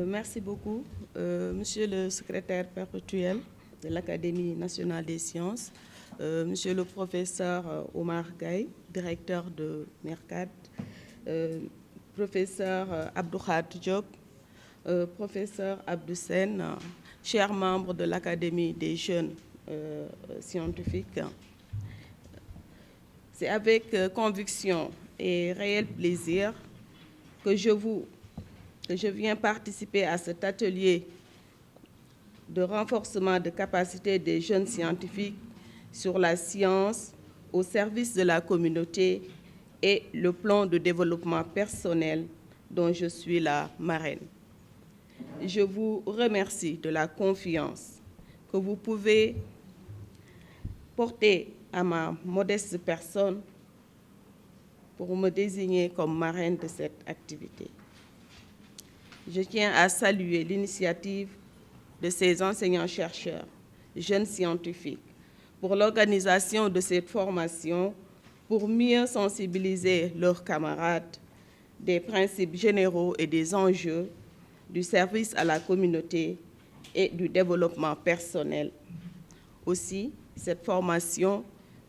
Merci beaucoup, Monsieur le secrétaire perpétuel de l'Académie nationale des sciences, Monsieur le professeur Omar Gaye, directeur de MERCAD, professeur Abdoukhad Diop, professeur Abdou Sène, chers membres de l'Académie des jeunes scientifiques. C'est avec conviction et réel plaisir que je viens participer à cet atelier de renforcement de capacité des jeunes scientifiques sur la science au service de la communauté et le plan de développement personnel dont je suis la marraine. Je vous remercie de la confiance que vous pouvez porter à ma modeste personne pour me désigner comme marraine de cette activité. Je tiens à saluer l'initiative de ces enseignants-chercheurs, jeunes scientifiques, pour l'organisation de cette formation pour mieux sensibiliser leurs camarades des principes généraux et des enjeux du service à la communauté et du développement personnel. Aussi, cette formation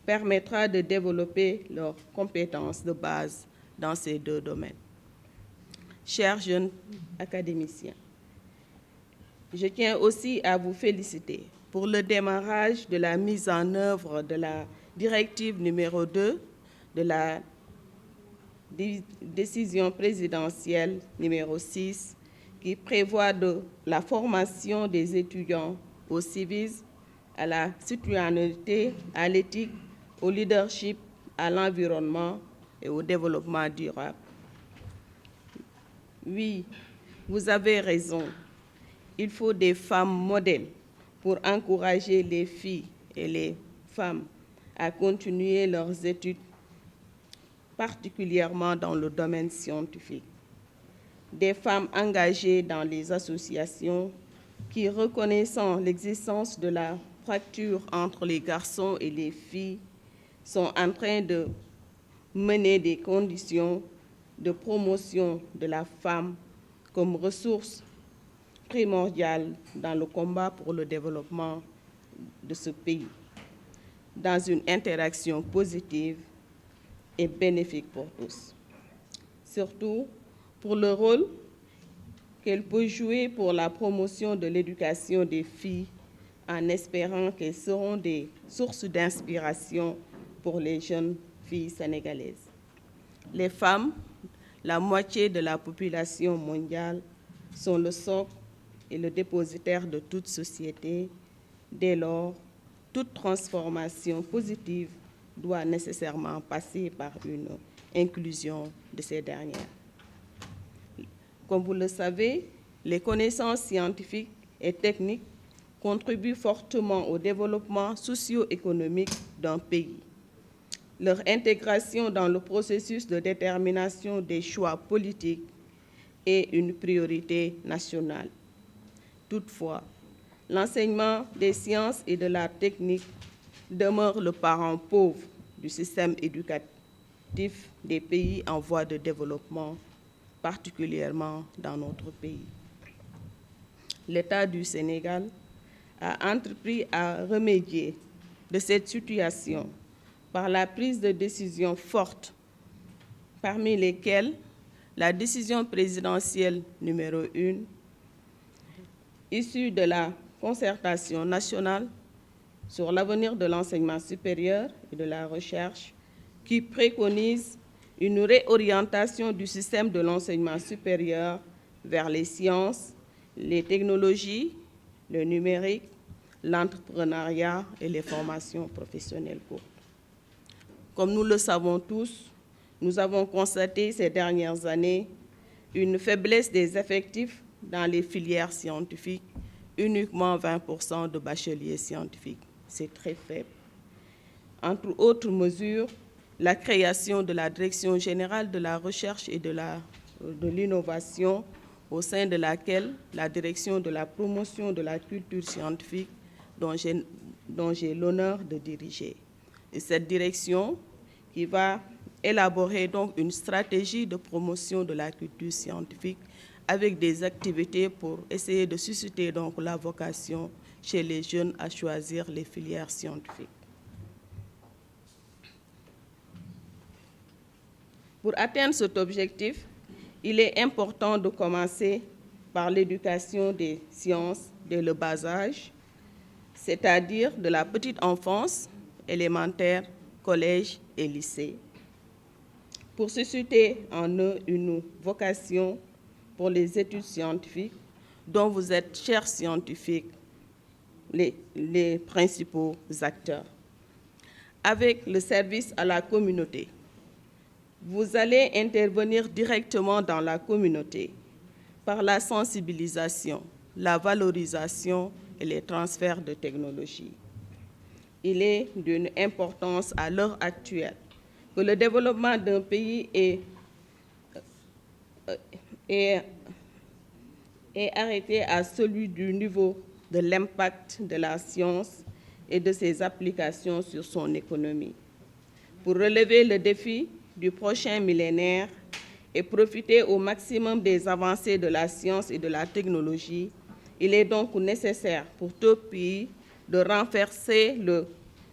permettra de développer leurs compétences de base dans ces deux domaines. Chers jeunes académiciens, je tiens aussi à vous féliciter pour le démarrage de la mise en œuvre de la directive numéro 2 de la décision présidentielle numéro 6 qui prévoit la formation des étudiants au civisme, à la citoyenneté, à l'éthique, au leadership, à l'environnement et au développement durable. Oui, vous avez raison. Il faut des femmes modèles pour encourager les filles et les femmes à continuer leurs études, particulièrement dans le domaine scientifique. Des femmes engagées dans les associations qui, reconnaissant l'existence de la fracture entre les garçons et les filles, sont en train de mener des conditions de promotion de la femme comme ressource primordiale dans le combat pour le développement de ce pays, dans une interaction positive et bénéfique pour tous. Surtout pour le rôle qu'elle peut jouer pour la promotion de l'éducation des filles, en espérant qu'elles seront des sources d'inspiration pour les jeunes filles sénégalaises. Les femmes, la moitié de la population mondiale, sont le socle et le dépositaire de toute société. Dès lors, toute transformation positive doit nécessairement passer par une inclusion de ces dernières. Comme vous le savez, les connaissances scientifiques et techniques contribuent fortement au développement socio-économique d'un pays. Leur intégration dans le processus de détermination des choix politiques est une priorité nationale. Toutefois, l'enseignement des sciences et de la technique demeure le parent pauvre du système éducatif des pays en voie de développement, particulièrement dans notre pays. L'État du Sénégal a entrepris à remédier de cette situation par la prise de décisions fortes, parmi lesquelles la décision présidentielle numéro 1, issue de la concertation nationale sur l'avenir de l'enseignement supérieur et de la recherche, qui préconise une réorientation du système de l'enseignement supérieur vers les sciences, les technologies, le numérique, l'entrepreneuriat et les formations professionnelles courtes. Comme nous le savons tous, nous avons constaté ces dernières années une faiblesse des effectifs dans les filières scientifiques, uniquement 20% de bacheliers scientifiques. C'est très faible. Entre autres mesures, la création de la Direction générale de la recherche et de l'innovation au sein de laquelle la direction de la promotion de la culture scientifique dont j'ai l'honneur de diriger. Et cette direction qui va élaborer donc une stratégie de promotion de la culture scientifique avec des activités pour essayer de susciter donc la vocation chez les jeunes à choisir les filières scientifiques. Pour atteindre cet objectif, il est important de commencer par l'éducation des sciences dès le bas âge, c'est-à-dire de la petite enfance, élémentaire, collège et lycée, pour susciter en eux une vocation pour les études scientifiques dont vous êtes, chers scientifiques, les principaux acteurs. Avec le service à la communauté, vous allez intervenir directement dans la communauté par la sensibilisation, la valorisation et les transferts de technologies. Il est d'une importance à l'heure actuelle que le développement d'un pays est arrêté à celui du niveau de l'impact de la science et de ses applications sur son économie. Pour relever le défi du prochain millénaire et profiter au maximum des avancées de la science et de la technologie, il est donc nécessaire pour tout pays de renforcer le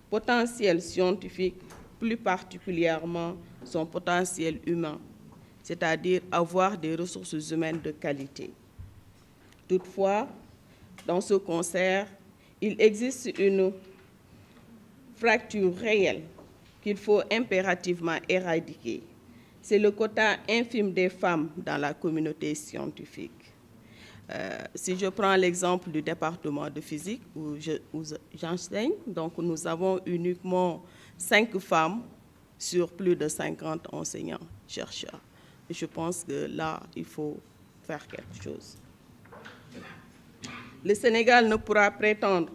potentiel scientifique, plus particulièrement son potentiel humain, c'est-à-dire avoir des ressources humaines de qualité. Toutefois, dans ce concert, il existe une fracture réelle qu'il faut impérativement éradiquer. C'est le quota infime des femmes dans la communauté scientifique. Si je prends l'exemple du département de physique où j'enseigne, donc nous avons uniquement 5 femmes sur plus de 50 enseignants-chercheurs. Je pense que là, il faut faire quelque chose. Le Sénégal ne pourra prétendre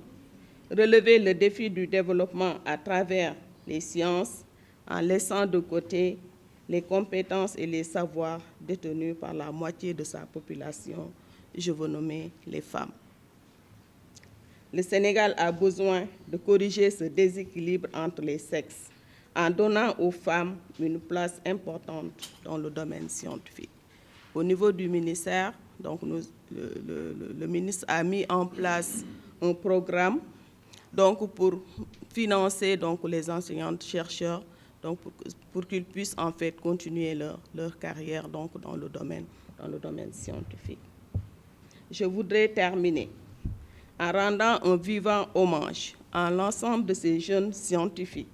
relever le défi du développement à travers les sciences en laissant de côté les compétences et les savoirs détenus par la moitié de sa population, je veux nommer les femmes. Le Sénégal a besoin de corriger ce déséquilibre entre les sexes en donnant aux femmes une place importante dans le domaine scientifique. Au niveau du ministère, donc le ministre a mis en place un programme donc pour financer donc les enseignants-chercheurs donc pour qu'ils puissent en fait continuer leur carrière donc dans le domaine scientifique. Je voudrais terminer en rendant un vivant hommage à l'ensemble de ces jeunes scientifiques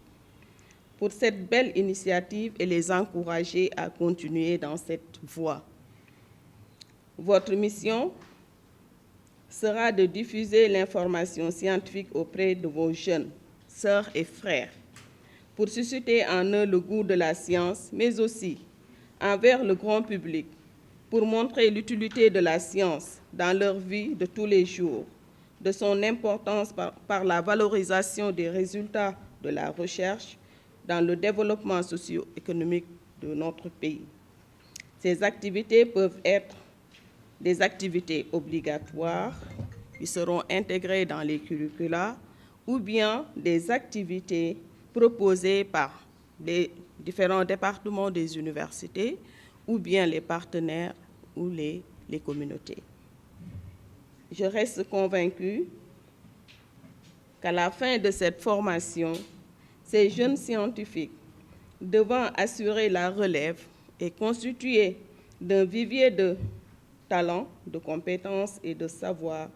pour cette belle initiative et les encourager à continuer dans cette voie. Votre mission sera de diffuser l'information scientifique auprès de vos jeunes, sœurs et frères, pour susciter en eux le goût de la science, mais aussi envers le grand public, pour montrer l'utilité de la science dans leur vie de tous les jours, de son importance par la valorisation des résultats de la recherche dans le développement socio-économique de notre pays. Ces activités peuvent être des activités obligatoires qui seront intégrées dans les curricula ou bien des activités proposées par les différents départements des universités ou bien les partenaires ou les communautés. Je reste convaincue qu'à la fin de cette formation, ces jeunes scientifiques devant assurer la relève et constituer d'un vivier de talent, de compétences et de savoir,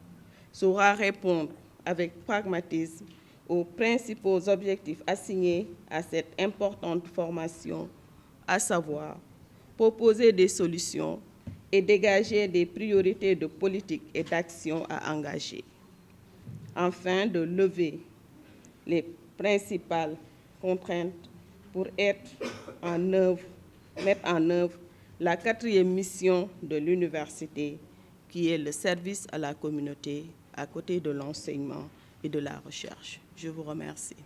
saura répondre avec pragmatisme aux principaux objectifs assignés à cette importante formation, à savoir proposer des solutions et dégager des priorités de politique et d'action à engager, afin de lever les principales contraintes pour mettre en œuvre la 4e mission de l'université, qui est le service à la communauté à côté de l'enseignement et de la recherche. Je vous remercie.